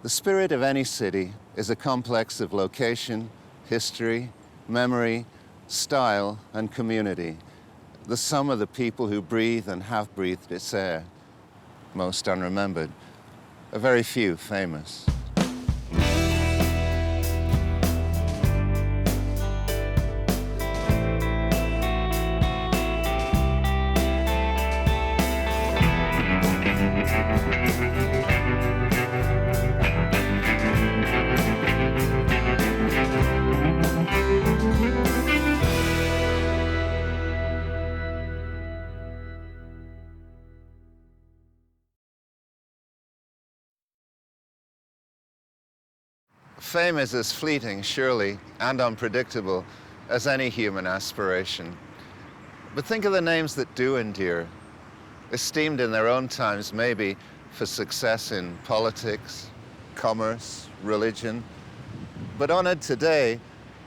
The spirit of any city is a complex of location, history, memory, style, and community, the sum of the people who breathe and have breathed its air, most unremembered, a very few famous. Fame is as fleeting, surely, and unpredictable as any human aspiration. But think of the names that do endure, esteemed in their own times maybe for success in politics, commerce, religion, but honored today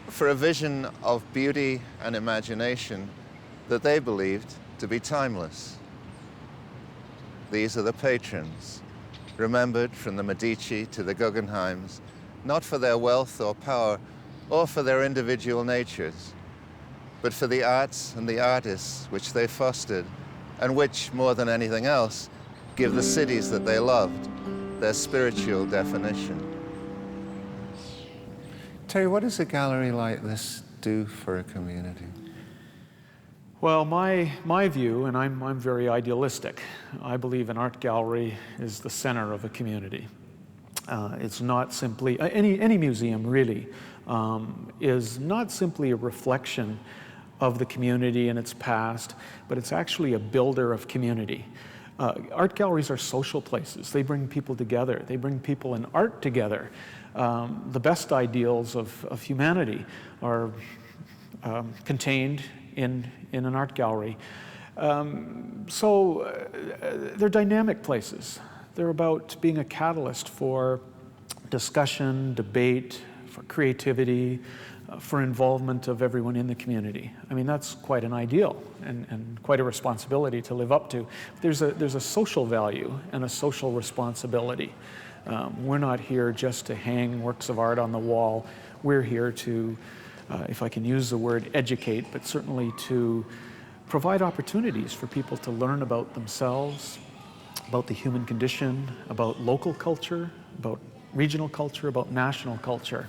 for a vision of beauty and imagination that they believed to be timeless. These are the patrons, remembered from the Medici to the Guggenheims, not for their wealth or power or for their individual natures, but for the arts and the artists which they fostered and which, more than anything else, give the cities that they loved their spiritual definition. Terry, what does a gallery like this do for a community? Well, my view, and I'm very idealistic, I believe an art gallery is the center of a community. It's not simply, any museum really, is not simply a reflection of the community and its past, but it's actually a builder of community. Art galleries are social places. They bring people together. They bring people in art together. The best ideals of humanity are contained in an art gallery. So they're dynamic places. They're about being a catalyst for discussion, debate, for creativity, for involvement of everyone in the community. I mean, that's quite an ideal and quite a responsibility to live up to. There's a social value and a social responsibility. We're not here just to hang works of art on the wall. We're here to, if I can use the word educate, but certainly to provide opportunities for people to learn about themselves, about the human condition, about local culture, about regional culture, about national culture.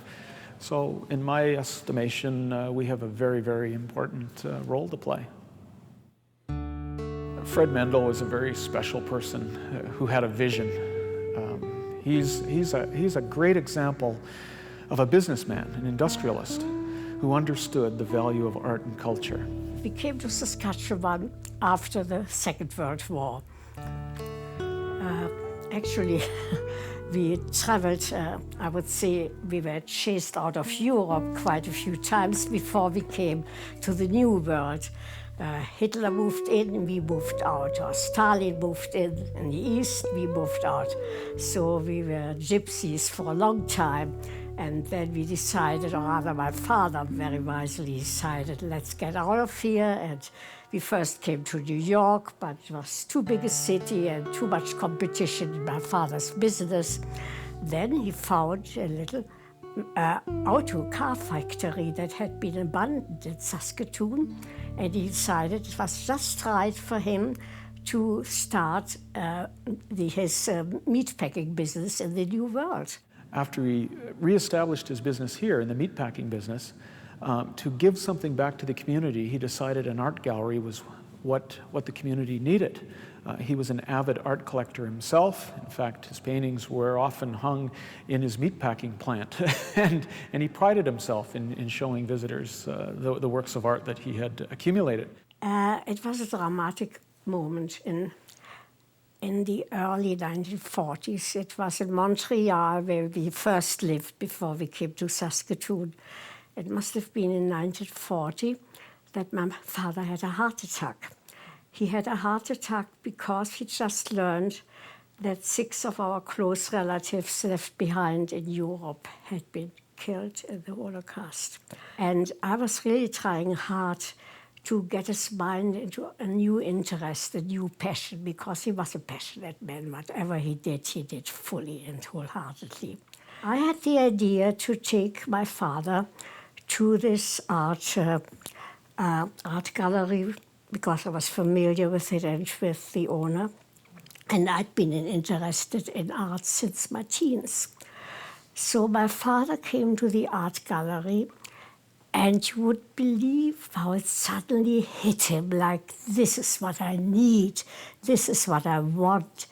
So in my estimation, we have a very, very important role to play. Fred Mendel was a very special person who had a vision. He's a great example of a businessman, an industrialist, who understood the value of art and culture. We came to Saskatchewan after the Second World War. Actually, we traveled, I would say we were chased out of Europe quite a few times before we came to the New World. Hitler moved in, we moved out, or Stalin moved in the East, we moved out. So we were gypsies for a long time. And then we decided, or rather my father very wisely decided, let's get out of here. And we first came to New York, but it was too big a city and too much competition in my father's business. Then he found a little auto car factory that had been abandoned in Saskatoon. And he decided it was just right for him to start his meatpacking business in the New World. After he reestablished his business here in the meatpacking business, to give something back to the community, he decided an art gallery was what the community needed. He was an avid art collector himself. In fact, his paintings were often hung in his meatpacking plant. and he prided himself in showing visitors the works of art that he had accumulated. It was a dramatic moment in the early 1940s. It was in Montreal where we first lived before we came to Saskatoon. It must have been in 1940 that my father had a heart attack. He had a heart attack because he just learned that 6 of our close relatives left behind in Europe had been killed in the Holocaust. And I was really trying hard to get his mind into a new interest, a new passion, because he was a passionate man. Whatever he did fully and wholeheartedly. I had the idea to take my father to this art gallery, because I was familiar with it and with the owner. And I'd been interested in art since my teens. So my father came to the art gallery, and you would believe how it suddenly hit him, like, this is what I need, this is what I want,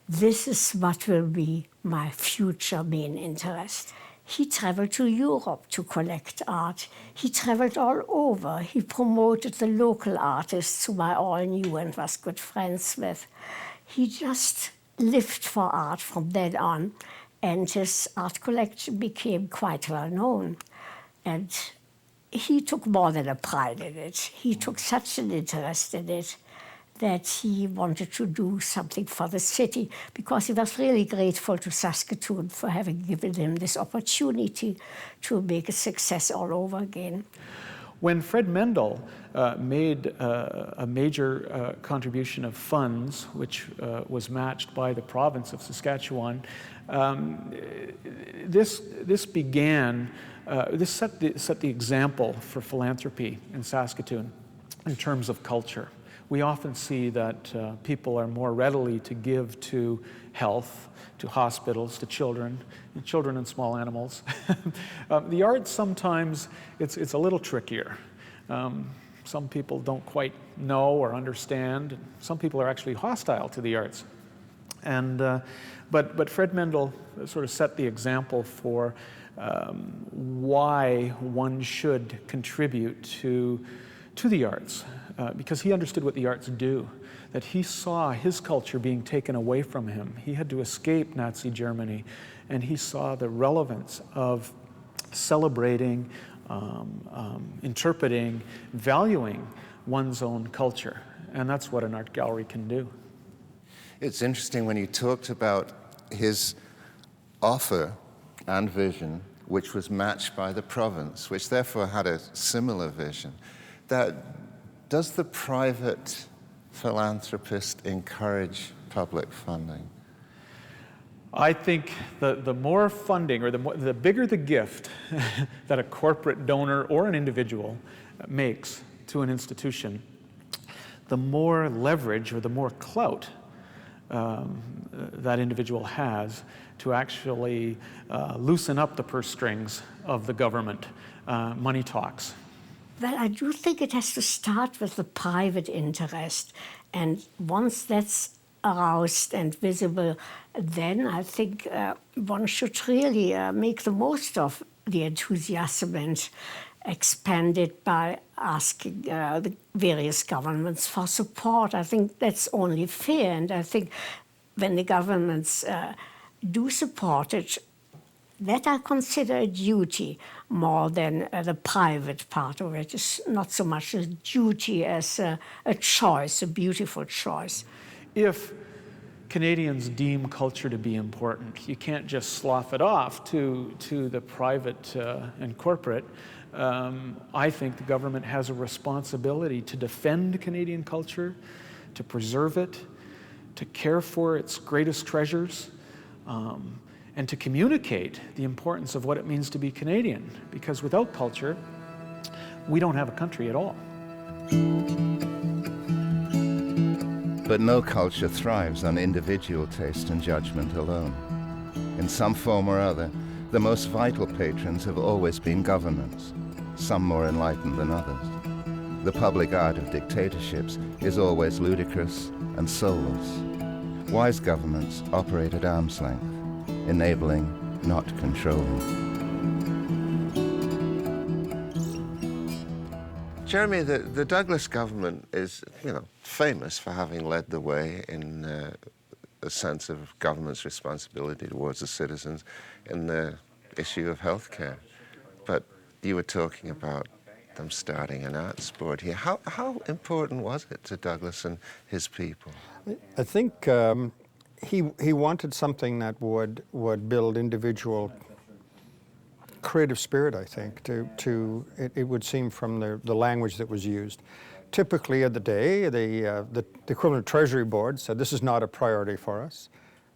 this is what will be my future main interest. He traveled to Europe to collect art. He traveled all over. He promoted the local artists whom I all knew and was good friends with. He just lived for art from then on, and his art collection became quite well known. And he took more than a pride in it. He took such an interest in it that he wanted to do something for the city, because he was really grateful to Saskatoon for having given him this opportunity to make a success all over again. When Fred Mendel made a major contribution of funds, which was matched by the province of Saskatchewan, this set the example for philanthropy in Saskatoon in terms of culture. We often see that people are more readily to give to health, to hospitals, to children and small animals. The arts sometimes, it's a little trickier. Some people don't quite know or understand. Some people are actually hostile to the arts. But Fred Mendel sort of set the example for why one should contribute to the arts. Because he understood what the arts do, that he saw his culture being taken away from him. He had to escape Nazi Germany, and he saw the relevance of celebrating, interpreting, valuing one's own culture. And that's what an art gallery can do. It's interesting when you talked about his offer and vision, which was matched by the province, which therefore had a similar vision, that does the private philanthropist encourage public funding? I think the more funding, or the bigger the gift that a corporate donor or an individual makes to an institution, the more leverage or the more clout that individual has to actually loosen up the purse strings of the government. Money talks. Well, I do think it has to start with the private interest. And once that's aroused and visible, then I think one should really make the most of the enthusiasm and expand it by asking the various governments for support. I think that's only fair. And I think when the governments do support it, that I consider a duty more than the private part of it. It's not so much a duty as a choice, a beautiful choice. If Canadians deem culture to be important, you can't just slough it off to the private and corporate. I think the government has a responsibility to defend Canadian culture, to preserve it, to care for its greatest treasures, and to communicate the importance of what it means to be Canadian, because without culture, we don't have a country at all. But no culture thrives on individual taste and judgment alone. In some form or other, the most vital patrons have always been governments, some more enlightened than others. The public art of dictatorships is always ludicrous and soulless. Wise governments operate at arm's length, enabling, not controlling. Jeremy, the Douglas government is, famous for having led the way in a sense of government's responsibility towards the citizens in the issue of healthcare. But you were talking about them starting an arts board here. How important was it to Douglas and his people? I think he wanted something that would build individual creative spirit, I think, it would seem from the language that was used, typically of the day, the equivalent Treasury Board said this is not a priority for us.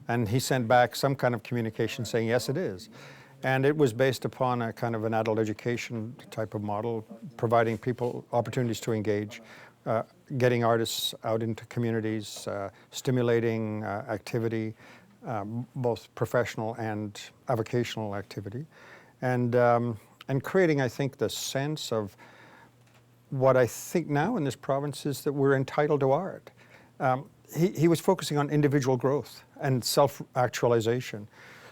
And he sent back some kind of communication saying, yes, it is. And it was based upon a kind of an adult education type of model, providing people opportunities to engage, getting artists out into communities, stimulating activity, both professional and avocational activity, and creating, I think, the sense of what I think now in this province is that we're entitled to art. He was focusing on individual growth and self-actualization.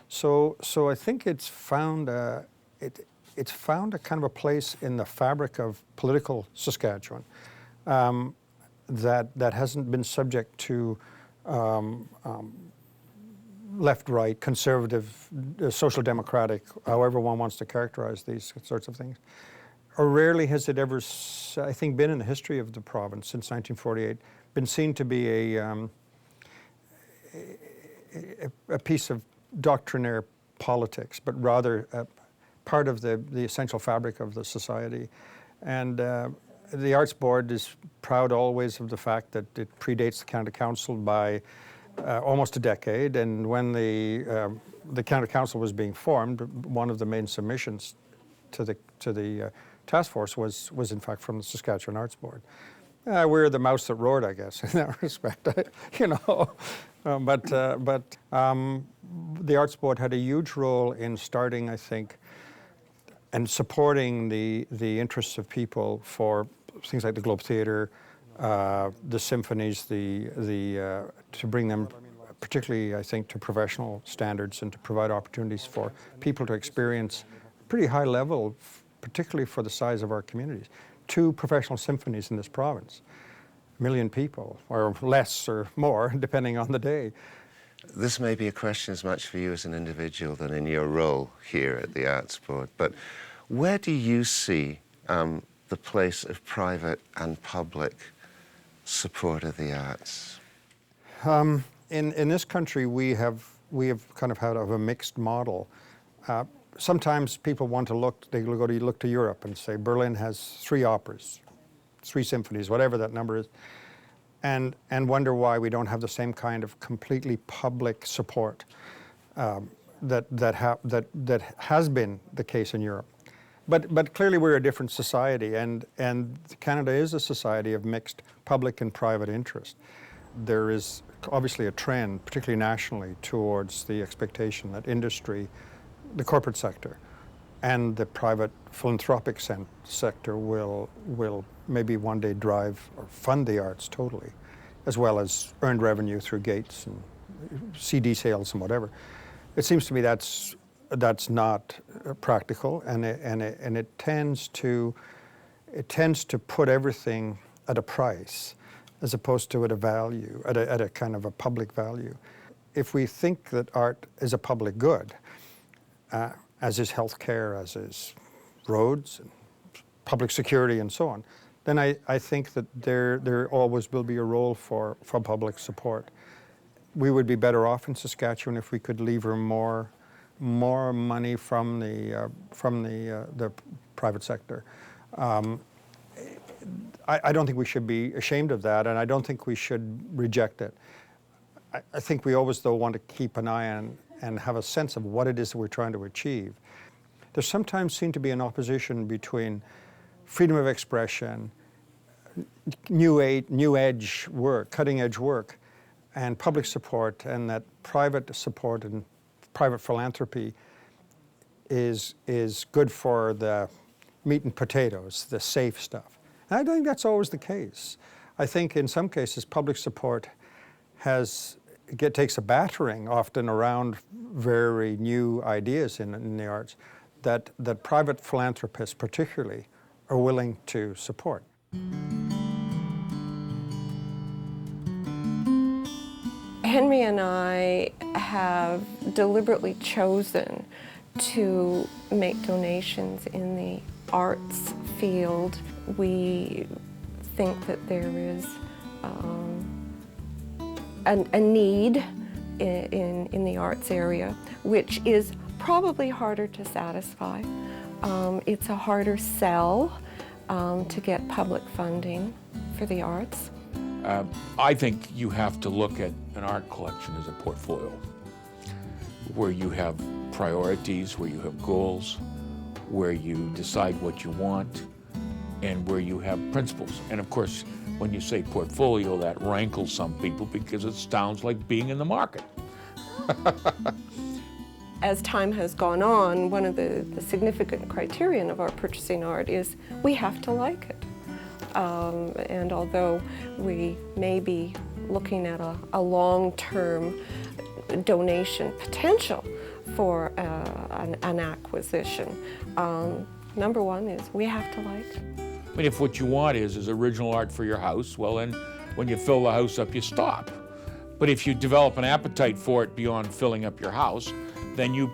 So I think it's found a kind of a place in the fabric of political Saskatchewan that hasn't been subject to left, right, conservative, social democratic, however one wants to characterize these sorts of things. Or rarely has it ever, I think, been in the history of the province since 1948, been seen to be a piece of doctrinaire politics, but rather part of the essential fabric of the society. And the Arts Board is proud always of the fact that it predates the Canada Council by almost a decade. And when the Canada Council was being formed, one of the main submissions to the task force was in fact from the Saskatchewan Arts Board. We're the mouse that roared, I guess, in that respect, you know. But the Arts Board had a huge role in starting, I think, and supporting the interests of people for things like the Globe Theatre, the symphonies, to bring them, particularly, I think, to professional standards and to provide opportunities for people to experience pretty high level, particularly for the size of our communities. 2 professional symphonies in this province, 1 million people, or less or more, depending on the day. This may be a question as much for you as an individual than in your role here at the Arts Board, but where do you see the place of private and public support of the arts? In this country, we have kind of had a mixed model. Sometimes people want to look to Europe and say Berlin has 3 operas, 3 symphonies, whatever that number is, and wonder why we don't have the same kind of completely public support that has been the case in Europe. But clearly we're a different society, and Canada is a society of mixed public and private interest. There is obviously a trend, particularly nationally, towards the expectation that industry, the corporate sector, and the private philanthropic sector will maybe one day drive or fund the arts totally, as well as earned revenue through gates and CD sales and whatever. It seems to me that's not practical, and it tends to put everything at a price as opposed to at a value, at a kind of a public value. If we think that art is a public good, as is healthcare, as is roads, and public security, and so on, then I think that there always will be a role for public support. We would be better off in Saskatchewan if we could lever more money from the private sector. I don't think we should be ashamed of that, and I don't think we should reject it. I think we always, though, want to keep an eye on and have a sense of what it is that we're trying to achieve. There sometimes seems to be an opposition between freedom of expression, new edge work, cutting edge work, and public support, and that private support and private philanthropy is good for the meat and potatoes, the safe stuff. And I don't think that's always the case. I think in some cases public support takes a battering often around very new ideas in the arts that private philanthropists particularly are willing to support. Henry and I have deliberately chosen to make donations in the arts field. We think that there is a need in the arts area, which is probably harder to satisfy. It's a harder sell to get public funding for the arts? I think you have to look at an art collection as a portfolio, where you have priorities, where you have goals, where you decide what you want, and where you have principles. And of course, when you say portfolio, that rankles some people because it sounds like being in the market. As time has gone on, one of the significant criterion of our purchasing art is we have to like it. And although we may be looking at a long-term donation potential for an acquisition, number one is we have to like it. I mean, if what you want is original art for your house, well then, when you fill the house up, you stop. But if you develop an appetite for it beyond filling up your house, then you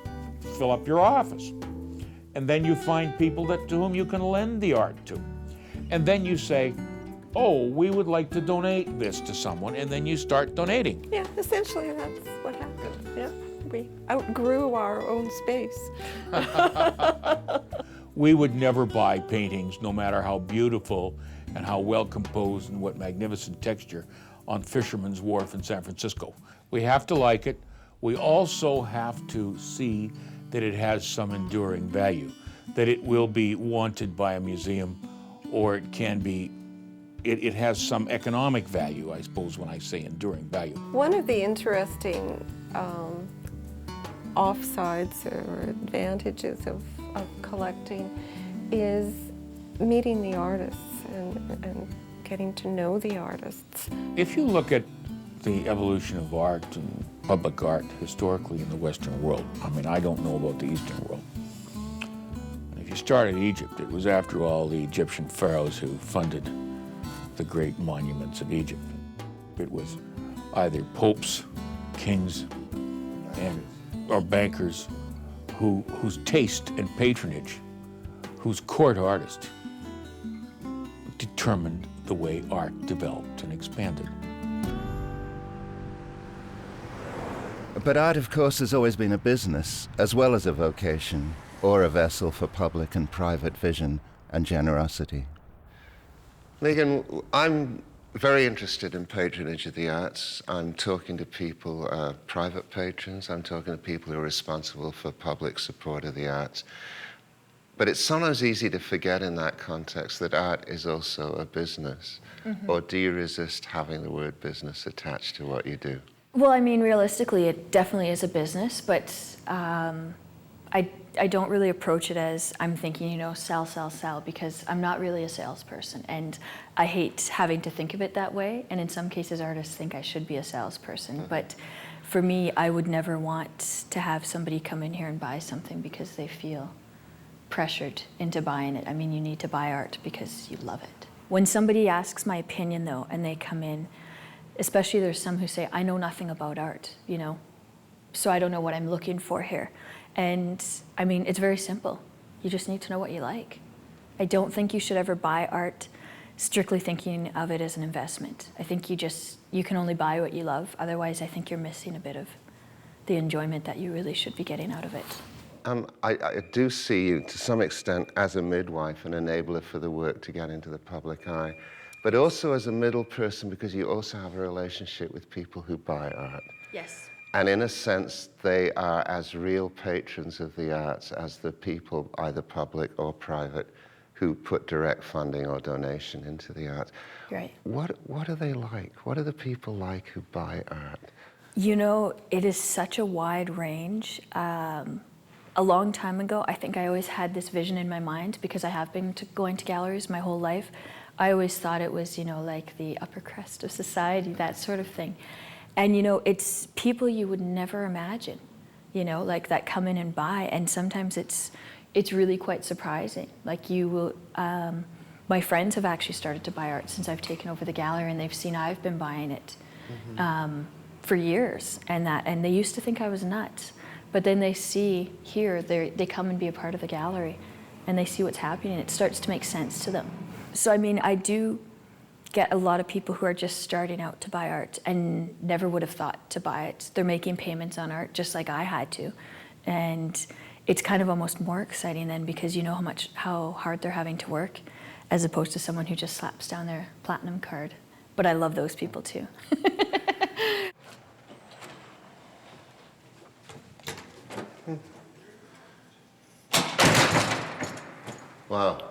fill up your office. And then you find people to whom you can lend the art to. And then you say, oh, we would like to donate this to someone, and then you start donating. Yeah, essentially that's what happened. Yeah, we outgrew our own space. We would never buy paintings, no matter how beautiful and how well composed and what magnificent texture, on Fisherman's Wharf in San Francisco. We have to like it. We also have to see that it has some enduring value, that it will be wanted by a museum, or it can be, it has some economic value, I suppose, when I say enduring value. One of the interesting offsides or advantages of collecting is meeting the artists and getting to know the artists. If you look at the evolution of art and public art historically in the Western world, I mean, I don't know about the Eastern world. And if you start at Egypt, it was after all the Egyptian pharaohs who funded the great monuments of Egypt. It was either popes, kings, or bankers whose taste and patronage, whose court artist, determined the way art developed and expanded. But art, of course, has always been a business, as well as a vocation, or a vessel for public and private vision and generosity. Megan, I'm very interested in patronage of the arts. I'm talking to people, private patrons. I'm talking to people who are responsible for public support of the arts. But it's sometimes easy to forget in that context that art is also a business. Mm-hmm. Or do you resist having the word business attached to what you do? Well, I mean, realistically, it definitely is a business, but I don't really approach it as I'm thinking, you know, sell, sell, sell, because I'm not really a salesperson, and I hate having to think of it that way, and in some cases artists think I should be a salesperson, mm-hmm. But for me, I would never want to have somebody come in here and buy something because they feel pressured into buying it. I mean, you need to buy art because you love it. When somebody asks my opinion, though, and they come in, especially there's some who say, I know nothing about art, you know, so I don't know what I'm looking for here. And I mean, it's very simple. You just need to know what you like. I don't think you should ever buy art strictly thinking of it as an investment. I think you can only buy what you love. Otherwise, I think you're missing a bit of the enjoyment that you really should be getting out of it. I do see you, to some extent, as a midwife, an enabler for the work to get into the public eye, but also as a middle person, because you also have a relationship with people who buy art. Yes. And in a sense, they are as real patrons of the arts as the people, either public or private, who put direct funding or donation into the arts. Right. What are they like? What are the people like who buy art? You know, it is such a wide range. A long time ago, I think I always had this vision in my mind, because I have been going to galleries my whole life. I always thought it was, you know, like the upper crust of society, that sort of thing. And, you know, it's people you would never imagine, you know, like that come in and buy. And sometimes it's really quite surprising. Like you will, my friends have actually started to buy art since I've taken over the gallery, and they've seen I've been buying it for years. And they used to think I was nuts. But then they see here, they come and be a part of the gallery, and they see what's happening, and it starts to make sense to them. So, I mean, I do get a lot of people who are just starting out to buy art and never would have thought to buy it. They're making payments on art just like I had to. And it's kind of almost more exciting then, because you know how hard they're having to work. as opposed to someone who just slaps down their platinum card. But I love those people too. Wow.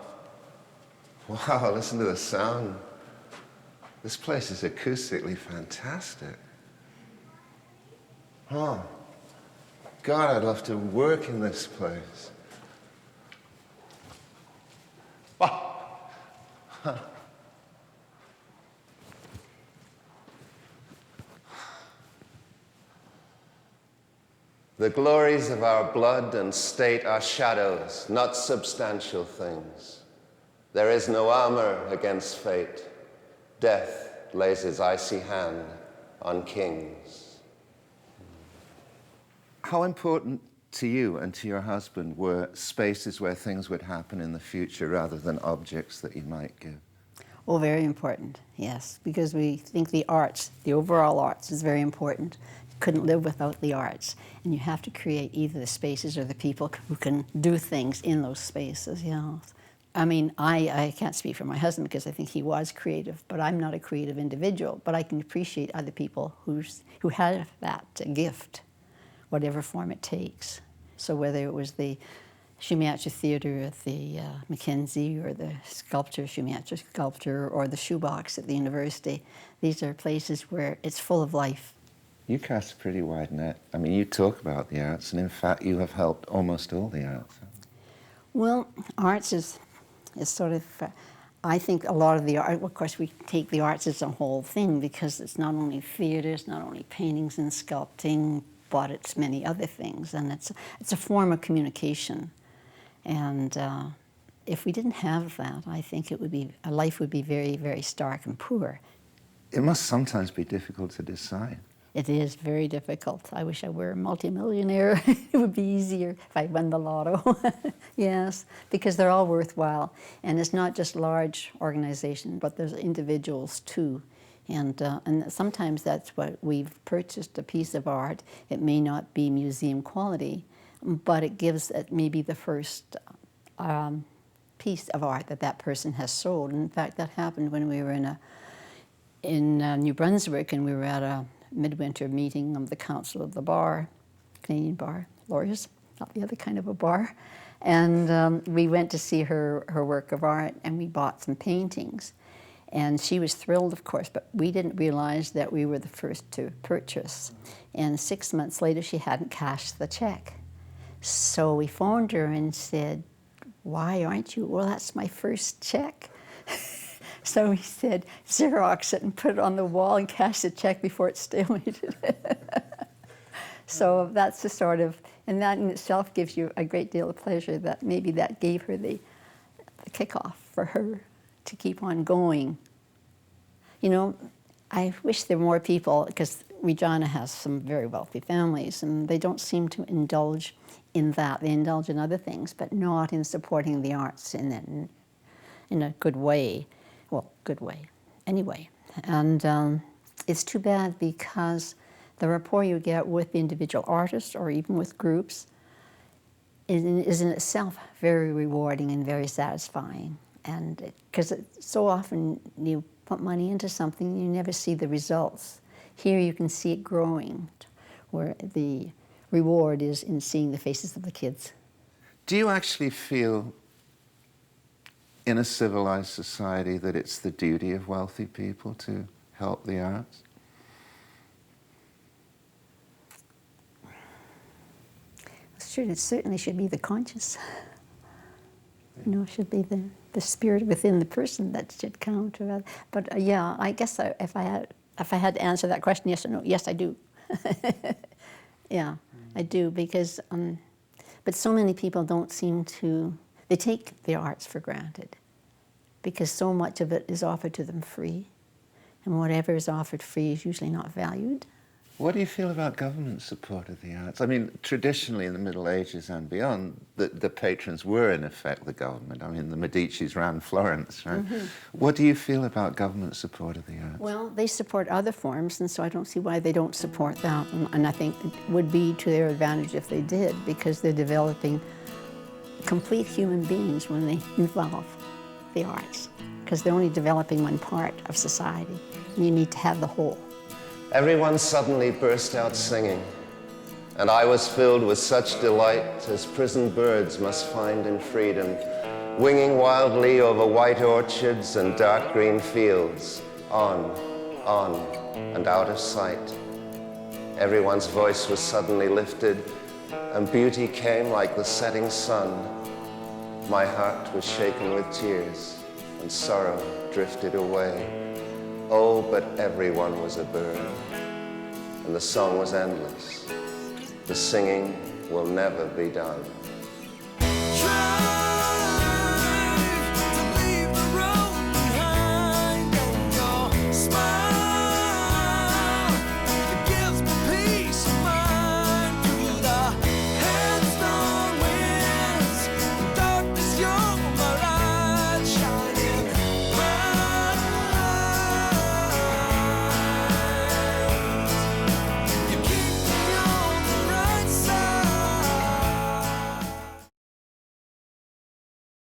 Wow, listen to the sound. This place is acoustically fantastic. Oh, God, I'd love to work in this place. Wow. Huh. The glories of our blood and state are shadows, not substantial things. There is no armor against fate. Death lays his icy hand on kings. How important to you and to your husband were spaces where things would happen in the future rather than objects that you might give? Oh, very important, yes, because we think the arts, the overall arts, is very important. You couldn't live without the arts, and you have to create either the spaces or the people who can do things in those spaces, yeah. I mean, I can't speak for my husband because I think he was creative, but I'm not a creative individual, but I can appreciate other people who have that gift, whatever form it takes. So whether it was the Shumiatsa Theatre at the Mackenzie, or the sculpture, Shumiatsa sculpture, or the shoebox at the university, these are places where it's full of life. You cast a pretty wide net. I mean, you talk about the arts, and in fact, you have helped almost all the arts. Well, arts is sort of, I think a lot of the art, of course we take the arts as a whole thing because it's not only theatre, it's not only paintings and sculpting, but it's many other things, and it's a form of communication. And if we didn't have that, I think life would be very, very stark and poor. It must sometimes be difficult to decide. It is very difficult. I wish I were a multimillionaire. It would be easier if I won the lotto. Yes, because they're all worthwhile. And it's not just large organizations, but there's individuals too. And sometimes that's what we've purchased, a piece of art. It may not be museum quality, but it gives it maybe the first piece of art that person has sold. And in fact, that happened when we were in New Brunswick, and we were at a midwinter meeting of the Council of the Bar, Canadian Bar, lawyers, not the other kind of a bar. And we went to see her work of art, and we bought some paintings. And she was thrilled, of course, but we didn't realize that we were the first to purchase. And 6 months later, she hadn't cashed the check. So we phoned her and said, "Why aren't you?" "Well, that's my first check." So we said, "Xerox it and put it on the wall and cash the check before it's stalemated." So that's the sort of, and that in itself gives you a great deal of pleasure, that maybe that gave her the kickoff for her to keep on going. You know, I wish there were more people, because Regina has some very wealthy families, and they don't seem to indulge in that. They indulge in other things, but not in supporting the arts in a good way. Well, good way, anyway. And it's too bad, because the rapport you get with individual artists or even with groups is in itself very rewarding and very satisfying. And because so often you put money into something, you never see the results. Here you can see it growing, where the reward is in seeing the faces of the kids. Do you actually feel in a civilized society that it's the duty of wealthy people to help the arts? Sure, it certainly should be the conscience. You know, it should be the spirit within the person that should count. But yeah, I guess if I had to answer that question, yes or no, yes, I do. Yeah, I do, because, but so many people don't seem to, they take the arts for granted, because so much of it is offered to them free, and whatever is offered free is usually not valued. What do you feel about government support of the arts? I mean, traditionally in the Middle Ages and beyond, the patrons were in effect the government. I mean, the Medicis ran Florence, right? Mm-hmm. What do you feel about government support of the arts? Well, they support other forms, and so I don't see why they don't support that. And I think it would be to their advantage if they did, because they're developing complete human beings when they evolve. the arts, because they're only developing one part of society, and you need to have the whole. Everyone suddenly burst out singing, and I was filled with such delight as prisoned birds must find in freedom, winging wildly over white orchards and dark green fields, on, and out of sight. Everyone's voice was suddenly lifted, and beauty came like the setting sun. My heart was shaken with tears, and sorrow drifted away. Oh, but everyone was a bird, and the song was endless. The singing will never be done.